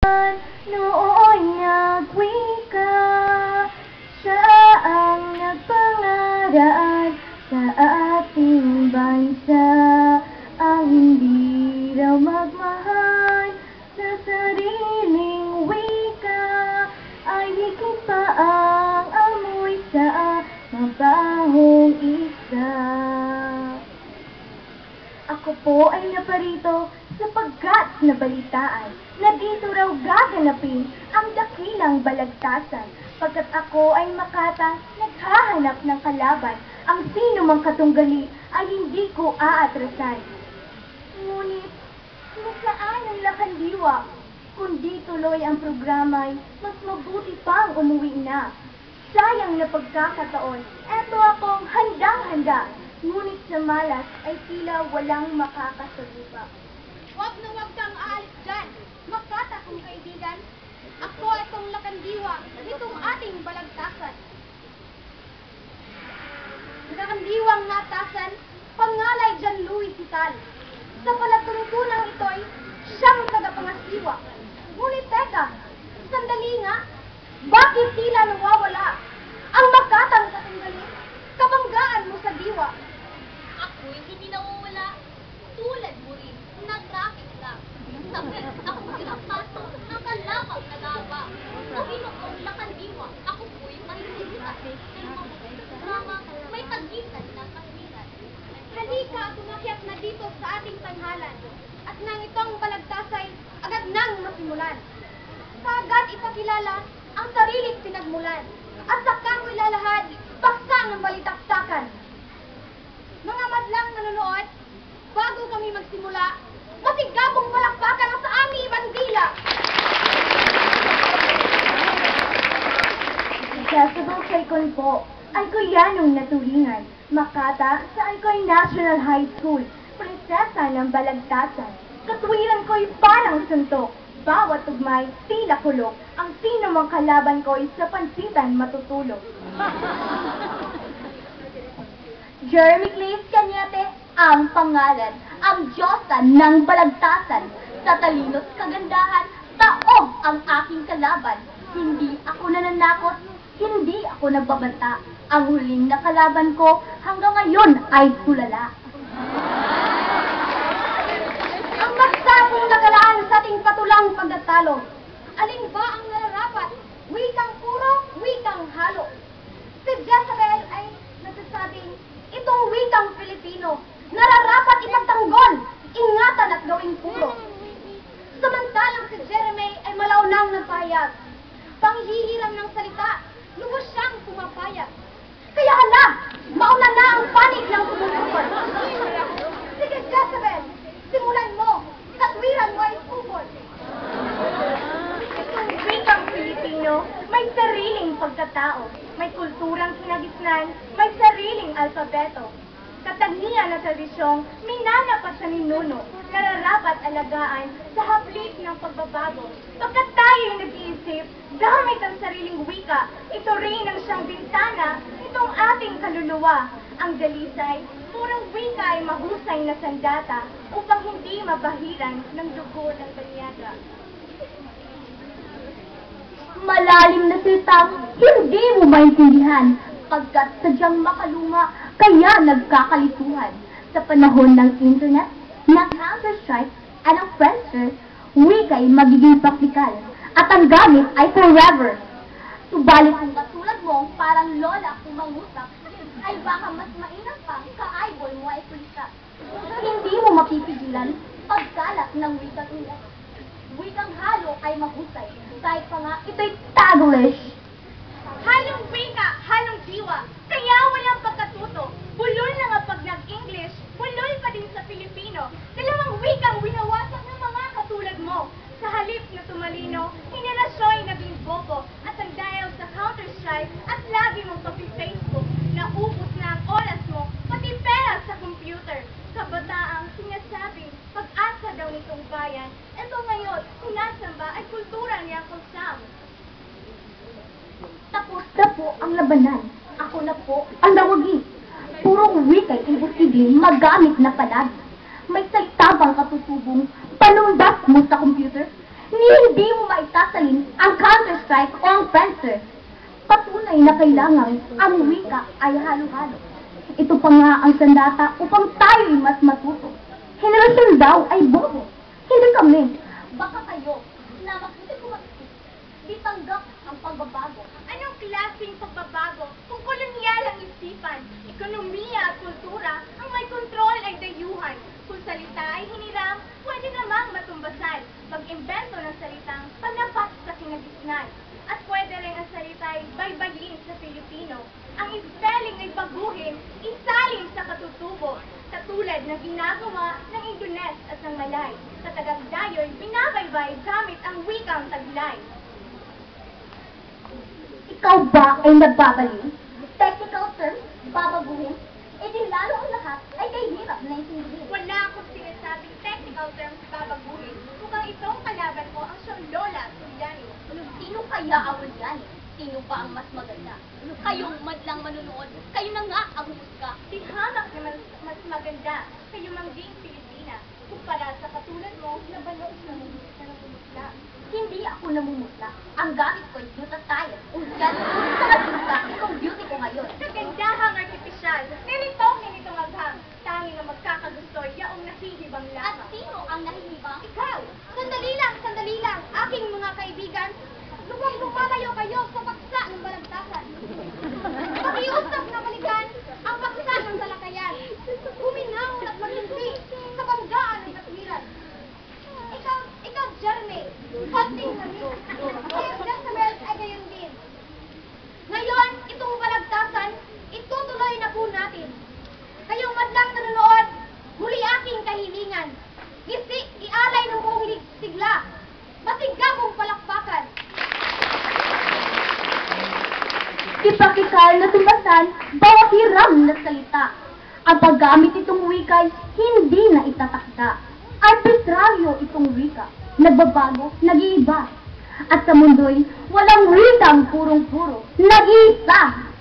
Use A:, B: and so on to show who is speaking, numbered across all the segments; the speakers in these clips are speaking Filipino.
A: Noon nagwika, siya ang nagpangaraan sa ating bansa. Ang hindi raw magmahal sa sariling wika ay higit pa ang amoy sa mabahong isda. Ako po ay naparito sapagkat nabalitaan na dito raw gaganapin ang dakilang balagtasan. Pagkat ako ay makata, naghahanap ng kalaban, ang sino mang katunggali ay hindi ko aatrasan. Ngunit, nasaan ang lakandiwa? Kundi tuloy ang programa'y mas mabuti pang umuwi na. Sayang na pagkakataon, eto akong handang-handa. Ngunit sa malas ay tila walang makakasagupa.
B: Huwag na huwag kang aalis dyan. Makata kong kaibigan. Ako itong lakandiwa, itong ating balagtasan. Lakandiwang natasan, pangalay dyan Louis Vital. Sa palatuntunang ito'y siyang tagapangasiwa. Ngunit teka, sandali nga, bakit tila nawawala ang makatang katunggali, kabanggaan mo sa diwa?
C: Ako'y hindi nawawala. Tulad mo rin, nag-traffic lang. Sabit ako pinapasok ng kalapang nagawa. Uminom kong lakandiwa, ako po'y mahisilita. Mama, may tagitan ng kahilingan.
B: Halika at umakyat na dito sa ating tanghalan. At nang itong balagtasay, agad nang masimulan. Kaagad ipakilala ang sariling pinagmulan. At sakang ilalahad, paksa ng balitaktakan. Mga madlang nanonood, bago kami magsimula, masigabong palakpakan ang sa aming bandila.
A: Accessible Saicon po ay kuyanong naturingan. Makata sa Aycoy National High School, prinsesa ng balagtasan. Katwiran ko'y parang suntok. Bawat tugmay, tila kulok. Ang sino mang kalaban ko'y sa pansitan matutulog.
C: Jeremy Claes Cañete ang pangalan, ang Diyosa ng balagtasan. Sa talino't kagandahan, taog ang aking kalaban. Hindi ako nananakot, hindi ako nagbabanta. Ang huling na kalaban ko hanggang ngayon ay tulala.
B: Ang magsapong nagalaan sa ating patulang pagtatalo. Alin ba ang nararapat? Wikang puro, wikang halo. Si Jezebel ay nagsasabing, itong wikang Pilipino, nararapat ipagtanggol, ingatan at gawing puro. Samantalang si Jeremy ay malaunang nagpahayag. Panghihiram ng salita, lubos siyang pumapayag. Kaya hala, mauna na ang panig ng tumutupor. Sige Jezebel, simulan mo, katwiran mo ay pupol.
A: Itong wikang Pilipino, may sariling pagkatao, may kulturang kinagisnan, may sariling alfabeto. Katangian na tradisyong minana pa sa ninuno, nararapat alagaan sa haplik ng pagbabago. Pagkat tayo'y nag-iisip, gamit ang sariling wika, ito rin ang siyang bintana, itong ating kaluluwa. Ang dalisay, purang wika ay mahusay na sandata upang hindi mabahiran ng dugo ng banyaga.
C: Malalim na salitang hindi mo maintindihan pagkat sadyang makaluma kaya nagkakalituhan. Sa panahon ng internet, ng Counter-Strike at ng Friendster, wika'y magiging praktikal at ang gamit ay forever. Subalit kung katulad mo parang lola kung mangusap, ay baka mas mainam pa ka-eyeball mo ay kulita. Hindi mo mapipigilan pagkalat ng wikang ulat. Wikang halo ay mahusay, kahit pa nga ito'y Taglish.
B: Halong wika, halong diwa, kaya walang pagkatuto. Bulol na nga pag nag-English, bulol pa din sa Pilipino. Dalawang wikang winawasak ng mga katulad mo. Sa halip na tumalino, henerasyo'y naging bobo. At ang dahil sa Counter-Strike at lagi mong pag-Facebook, naubos na ang oras mo, pati pera sa computer. Kabataang sinasabing pag-asa daw nitong bayan, eto ngayon, kung nasan ba ay kultura niya kung Sam.
C: Tapos na po ang labanan. Ako na po ang nawagi. Purong wika'y imposibleng magamit na palagi. May salita bang katutubong panumbas mo sa computer? Hindi mo maitasalin ang Counter-Strike o ang Friendster. Patunay na kailangan ang wika ay halo-halo. Ito pa nga ang sandata upang tayo'y mas matuto. Henerasyon daw ay bobo. Hindi kami. Baka kayo na mabuti kumatis. Di tanggap ang pagbabago.
A: Anong klaseng pagbabago kung kolonyal ang isipan, ekonomiya at kultura, ang may kontrol ay dayuhan. Kung salita ay hiniram, pwede namang matumbasan. Mag-imbento ng salitang panapat sa kinagisnan. At pwede rin ang salita ay baybayin sa Filipino. Ang spelling ay baguhin, isalin sa katutubo, katulad ng ginagawa ng Ingles at ng Malay. Sa Tagaldayo'y binabaybay gamit ang wikang Taglay.
C: Ikaw ba ay nagbabaliw? Technical terms, babaguhin? E di lalo ang lahat ay kay hirap na intindihin.
A: Wala akong sinasabing technical terms babaguhin. Mukhang itong kalaban mo ang siyang Lola Sulyani.
C: Sino kaya ang Ulyani? Sino ba ang mas maganda? Kayong madlang manunood, kayo na nga ang husga.
A: Di hamak na mas maganda kayo mangging Pilipina kumpara sa katulad mo na balot na namumutla.
C: Hindi ako namumutla. Ang gamit ko'y glutathione. Ulyani, sa magluta, itong beauty ko ngayon.
A: Kagandahang artipisyal, nilitong agham. Tanging na magkakagusto, yaong nahihibang
C: At
A: lamang.
C: sino ang nahihibang?
A: Ikaw!
B: Sandali lang, aking mga kaibigan. Lumalayo kayo sa paksa ng balagtasan. Pakiusap na balikan ang paksa ng salakayan. Huminahon at maglindi sa banggaan ng katwiran. Ikaw, Jeremy, konting lamig. Kaya Jezebel ay gayon din. Ngayon, itong balagtasan, itutuloy na po natin. Kayong madlang nanonood, muli aking kahilingan. Ialay ng buong sigla. Masigabong palakpakan.
C: Ipakikal na tumbasan, bawat hiram na salita. Ang paggamit itong wika'y hindi na itatakda. Arbitraryo itong wika, nagbabago, nag-iiba. At sa mundo'y walang wikang purong-puro, nag-iisa.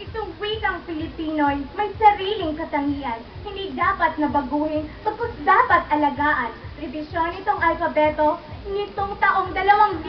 A: Itong wikang Pilipino'y may sariling katangian. Hindi dapat na baguhin, pagkus dapat alagaan. Revisyon itong alfabeto nitong taong 2001.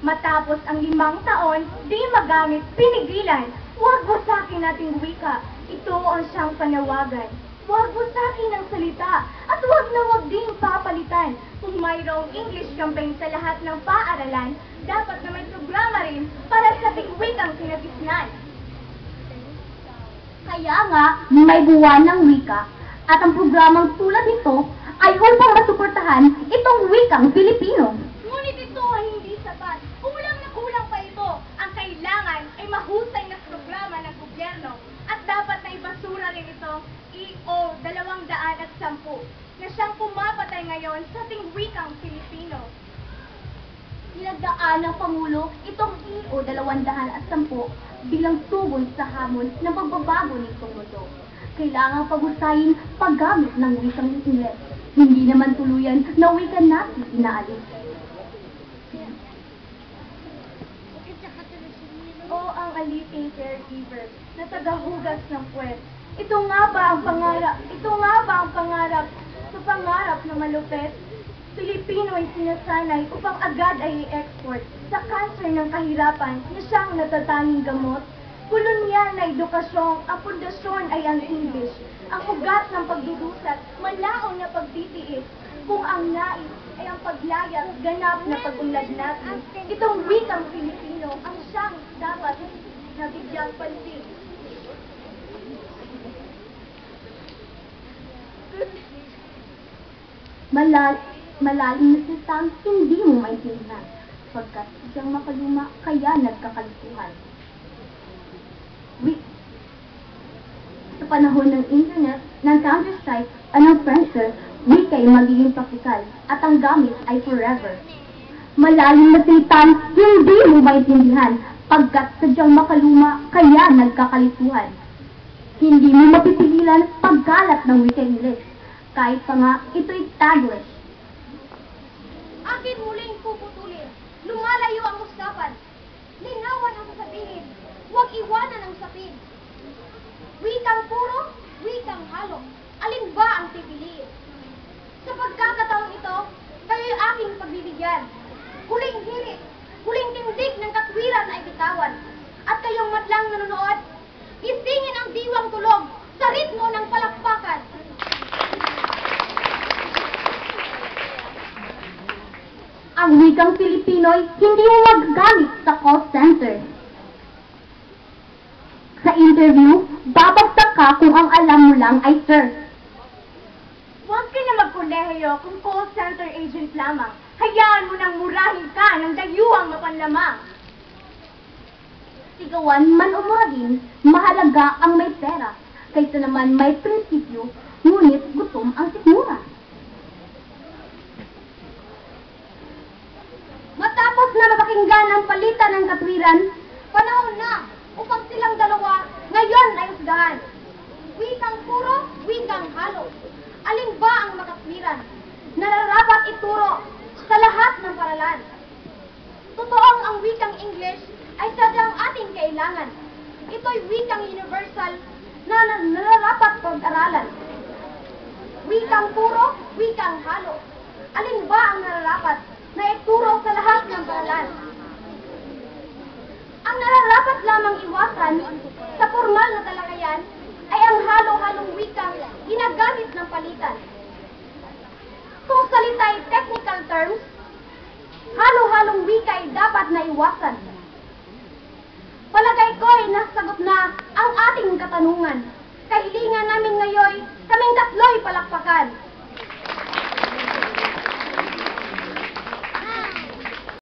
A: Matapos ang 5 taon, di magamit, pinigilan. Huwag wasakin nating wika. Ito ang siyang panawagan. Huwag wasakin ang salita at huwag na huwag din papalitan. Kung mayroong English campaign sa lahat ng paaralan, dapat na may programa rin para sa wikang kinagisnan.
C: Kaya nga, may buwan ng wika at ang programang tulad nito ay upang masuportahan itong wikang Pilipino.
A: Ngunit ito ay hindi sapat. Kulang na kulang pa ito. Ang kailangan ay mahusay na programa ng gobyerno at dapat na ibasura rin ito EO 210 na siyang pumapatay ngayon sa ating wikang Pilipino.
C: Nilagdaan ng Pangulo itong EO 210 bilang tugon sa hamon ng pagbabago nitong mundo. Kailangang pag-usayin paggamit ng wikang Ingles. Hindi naman tuluyan na wika natin inaalis.
A: O ang aliping caregiver na tagahugas ng puwet. Ito nga ba ang pangarap sa pangarap na malupet? Pilipino ay sinasanay upang agad ay i-export sa cancer ng kahirapan na siyang natatanging gamot. Kolonyal na edukasyon, ang pundasyon ay ang English. Ang ugat ng pagdudusat, malaon na pagtitiis. Kung ang nais ay ang paglayas, ganap na pag-unlad natin. Itong wikang Pilipino ang siyang dapat na bigyang pansin.
C: Malalim na salitang hindi mo maintindihan. Pagkat siyang makaluma, kaya nagkakalituhan. Sa panahon ng internet, ng Counter-Strike, at ng Friendster, wika ay magiging praktikal at ang gamit ay forever. Malalim na salitang hindi mo maintindihan pagkat sadyang makaluma, kaya nagkakalituhan. Hindi mo mapipigilan paggalat ng wika English, kahit pa nga ito'y Taglish.
B: Akin muling puputulin. Lumalayo ang usapan. Linawan ang sasabihin. Huwag iwanan ang sapin. Wikang puro, wikang halo. Alin ba ang pipiliin? Sa pagkakataon ito, kayo'y aking pagbibigyan. Huling hirit, huling tindig ng katwiran ay bitawan. At kayong madlang nanonood, isingin ang diwang tulog sa ritmo ng palakpakan.
C: Ang wikang Pilipino'y hindi mo magagamit sa call center. Sa interview, babagsak ka kung ang alam mo lang ay sir.
A: Huwag ka na magkolehiyo kung call center agent lamang. Hayaan mo nang murahin ka ng dayuhang mapanlamang.
C: Sigawan man o muragin, mahalaga ang may pera, kaysa naman may prinsipyo, ngunit gutom ang sikmura.
B: Matapos na mapakinggan ang palitan ng katwiran, panahon na upang silang dalawa ngayon ay usgahan. Wikang puro, wikang halo. Alin ba ang makatwiran? Nararapat ituro sa lahat ng paralan. Totoong ang wikang English ay sadyang ating kailangan. Ito'y wikang universal na nararapat pag-aralan. Wikang puro, wikang halo. Alin ba ang nararapat na ituro sa lahat ng paralan? Ang nararapat lamang iwasan sa formal na talakayan ay ang halo-halong wikang ginagamit ng palitan. Kung salita'y technical terms, halo-halong wika ay dapat na iwasan. Palagay ko ay nasagot na ang ating katanungan. Kahilingan namin ngayon, kaming tatlo'y palakpakan.